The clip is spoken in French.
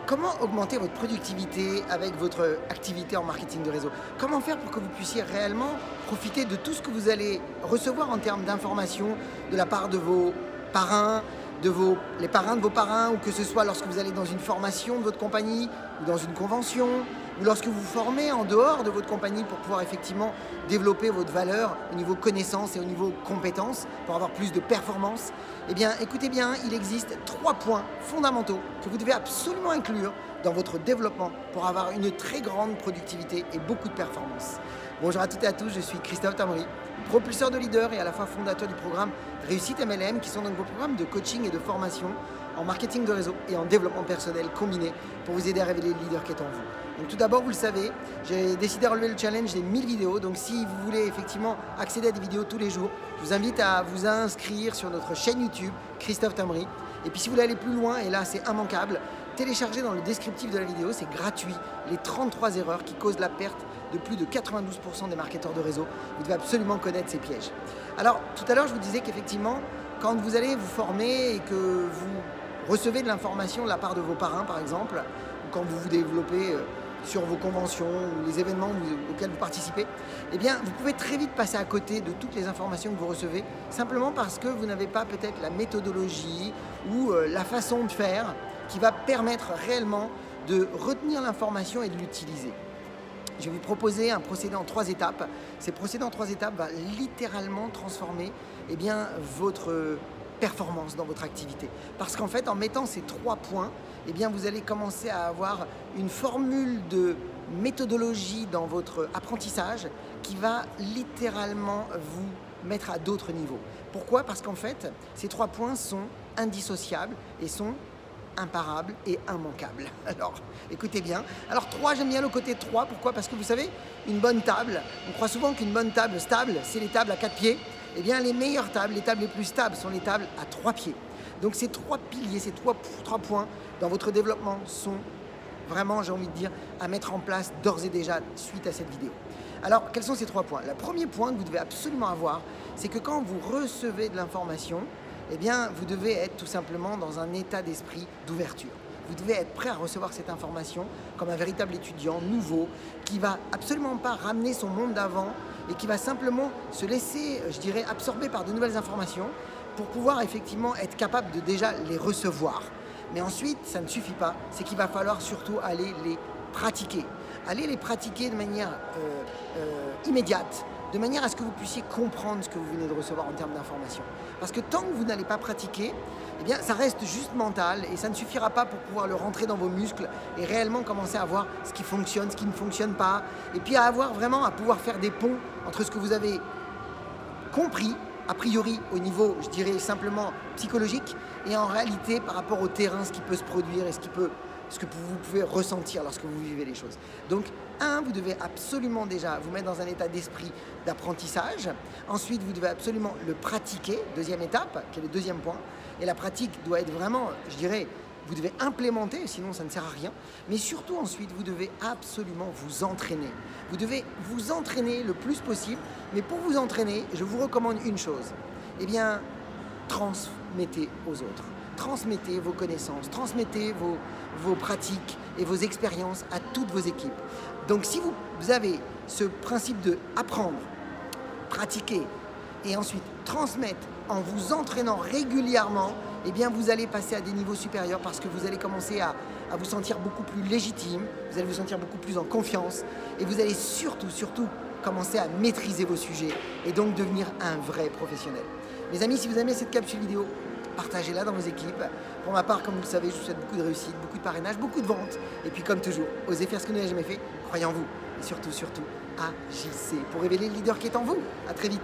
Comment augmenter votre productivité avec votre activité en marketing de réseau? Comment faire pour que vous puissiez réellement profiter de tout ce que vous allez recevoir en termes d'informations de la part de vos parrains, les parrains de vos parrains, ou que ce soit lorsque vous allez dans une formation de votre compagnie, ou dans une convention, ou lorsque vous vous formez en dehors de votre compagnie pour pouvoir effectivement développer votre valeur au niveau connaissances et au niveau compétences, pour avoir plus de performance. Eh bien, écoutez bien, il existe 3 points fondamentaux que vous devez absolument inclure dans votre développement pour avoir une très grande productivité et beaucoup de performance. Bonjour à toutes et à tous, je suis Christophe Tamri, propulseur de leader et à la fois fondateur du programme Réussite MLM, qui sont donc vos programmes de coaching et de formation en marketing de réseau et en développement personnel combiné pour vous aider à révéler le leader qui est en vous. Donc tout d'abord, vous le savez, j'ai décidé de relever le challenge des 1000 vidéos. Donc si vous voulez effectivement accéder à des vidéos tous les jours, je vous invite à vous inscrire sur notre chaîne YouTube Christophe Tamri. Et puis si vous voulez aller plus loin, et là c'est immanquable, téléchargez dans le descriptif de la vidéo, c'est gratuit, les 33 erreurs qui causent la perte de plus de 92% des marketeurs de réseau. Vous devez absolument connaître ces pièges. Alors tout à l'heure, je vous disais qu'effectivement, quand vous allez vous former et que vous recevez de l'information de la part de vos parrains par exemple, ou quand vous vous développez sur vos conventions ou les événements auxquels vous participez, eh bien, vous pouvez très vite passer à côté de toutes les informations que vous recevez, simplement parce que vous n'avez pas peut-être la méthodologie ou la façon de faire qui va permettre réellement de retenir l'information et de l'utiliser. Je vais vous proposer un procédé en 3 étapes. Ces procédés en 3 étapes va littéralement transformer votre performance dans votre activité. Parce qu'en fait, en mettant ces 3 points, vous allez commencer à avoir une formule de méthodologie dans votre apprentissage qui va littéralement vous mettre à d'autres niveaux. Pourquoi? Parce qu'en fait, ces 3 points sont indissociables et sont imparables et immanquables. Alors, écoutez bien. Alors 3, j'aime bien le côté 3. Pourquoi? Parce que vous savez, une bonne table, on croit souvent qu'une bonne table stable, c'est les tables à 4 pieds. Eh bien, les meilleures tables, les tables les plus stables sont les tables à 3 pieds. Donc ces 3 piliers, ces 3 points dans votre développement sont vraiment, j'ai envie de dire, à mettre en place d'ores et déjà suite à cette vidéo. Alors, quels sont ces 3 points? Le premier point que vous devez absolument avoir, c'est que quand vous recevez de l'information, vous devez être tout simplement dans un état d'esprit d'ouverture. Vous devez être prêt à recevoir cette information comme un véritable étudiant nouveau qui va absolument pas ramener son monde d'avant et qui va simplement se laisser, je dirais, absorber par de nouvelles informations pour pouvoir effectivement être capable de déjà les recevoir. Mais ensuite, ça ne suffit pas, c'est qu'il va falloir surtout aller les pratiquer. Aller les pratiquer de manière immédiate, de manière à ce que vous puissiez comprendre ce que vous venez de recevoir en termes d'informations. Parce que tant que vous n'allez pas pratiquer, ça reste juste mental et ça ne suffira pas pour pouvoir le rentrer dans vos muscles et réellement commencer à voir ce qui fonctionne, ce qui ne fonctionne pas, et puis à pouvoir faire des ponts entre ce que vous avez compris, a priori au niveau, je dirais simplement psychologique, et en réalité par rapport au terrain, ce qui peut se produire et ce que vous pouvez ressentir lorsque vous vivez les choses. Donc, vous devez absolument déjà vous mettre dans un état d'esprit d'apprentissage. Ensuite, vous devez absolument le pratiquer, deuxième étape, qui est le deuxième point. Et la pratique doit être vraiment, je dirais, vous devez implémenter, sinon ça ne sert à rien. Mais surtout ensuite, vous devez absolument vous entraîner. Vous devez vous entraîner le plus possible. Mais pour vous entraîner, je vous recommande une chose. Transmettez aux autres. Transmettez vos connaissances, transmettez vos pratiques et vos expériences à toutes vos équipes. Donc si vous avez ce principe de apprendre, pratiquer et ensuite transmettre en vous entraînant régulièrement, vous allez passer à des niveaux supérieurs parce que vous allez commencer à vous sentir beaucoup plus légitime, vous allez vous sentir beaucoup plus en confiance et vous allez surtout commencer à maîtriser vos sujets et donc devenir un vrai professionnel. Mes amis, si vous aimez cette capsule vidéo, partagez-la dans vos équipes. Pour ma part, comme vous le savez, je vous souhaite beaucoup de réussite, beaucoup de parrainage, beaucoup de ventes. Et puis comme toujours, osez faire ce que vous n'avez jamais fait, croyez en vous. Et surtout, agissez pour révéler le leader qui est en vous. À très vite.